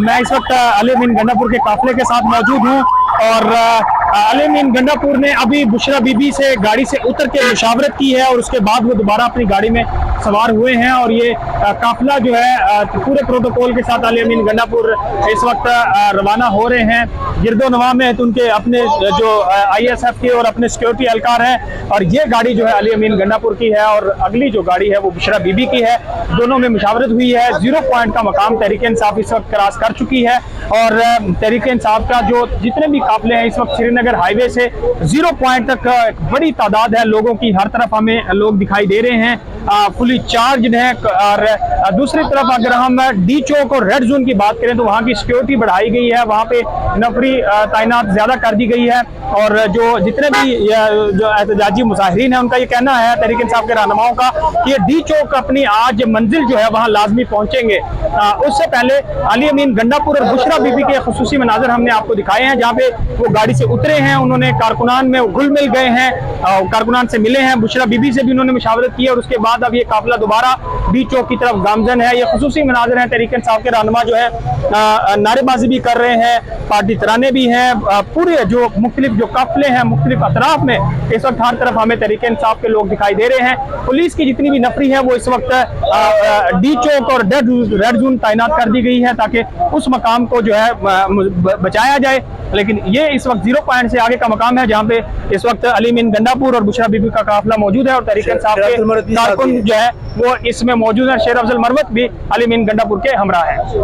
मैं इस वक्त अली अमीन गंडापुर के काफिले के साथ मौजूद हूं और अली अमीन गंडापुर ने अभी बुशरा बीबी से गाड़ी से उतर के मुशावरत की है और उसके बाद वो दोबारा अपनी गाड़ी में सवार हुए हैं और ये काफिला जो है पूरे प्रोटोकॉल के साथ अली अमीन गंडापुर इस वक्त रवाना हो रहे हैं। गिरदो नवा में तो उनके अपने जो ISF के और अपने सिक्योरिटी एहलकार हैं और ये गाड़ी जो है अली अमीन गंडापुर की है और अगली जो गाड़ी है वो बुशरा बीबी की है। दोनों में मुशावरत हुई है। 0 पॉइंट का मकाम तहरीक इंसाफ इस वक्त क्रॉस कर चुकी है और तहरीक इंसाफ का जो जितने भी काफिले हैं इस वक्त श्रीनगर हाईवे से 0 पॉइंट तक एक बड़ी तादाद है लोगों की। हर तरफ हमें लोग दिखाई दे रहे हैं, फुली चार्ज है। और दूसरी तरफ अगर हम डी चौक और रेड जोन की बात करें तो वहाँ की सिक्योरिटी बढ़ाई गई है, वहाँ पे नफरी तैनात ज्यादा कर दी गई है और जो जितने भी जो एहतजाजी मुजाहिरीन है उनका ये कहना है तहरीक इंसाफ के रहनुमाओं का कि ये डी चौक अपनी आज मंजिल जो है वहाँ लाजमी पहुंचेंगे। उससे पहले अली अमीन गंडापुर और बुशरा बीबी के खुसूसी मनाजर हमने आपको दिखाए हैं जहाँ पे वो गाड़ी से उतरे हैं, उन्होंने कारकुनान में घुल मिल गए हैं, कारकुनान से मिले हैं, बुशरा बीबी से भी उन्होंने मुशावरत की है और उसके बाद अब ये काफिला दोबारा डी चौक की तरफ गामजन है। ये खुसूसी मनाजर हैं। तहरीक इंसाफ के रहनुमा जो है नारेबाजी भी कर रहे हैं, पार्टी तराने भी हैं, पूरे जो मुख्तलिफ जो काफिले हैं मुख्तलिफ अतराफ में इस वक्त हर तरफ हमें तहरीक इंसाफ के लोग दिखाई दे रहे हैं। पुलिस की जितनी भी नफरी है वो इस वक्त डी चौक और रेड जोन तैनात कर दी गई है ताकि उस मकाम को जो है बचाया जाए। लेकिन ये इस वक्त 0 पॉइंट से आगे का मकाम है जहाँ पे इस वक्त अली अमीन गंडापुर और बुशरा बीबी का काफिला मौजूद है और तहरीक इंसाफ के कारकुन जो है वो इसमें मौजूद है। शेर अफजल मरवत भी अली अमीन गंडापुर के हमरा है।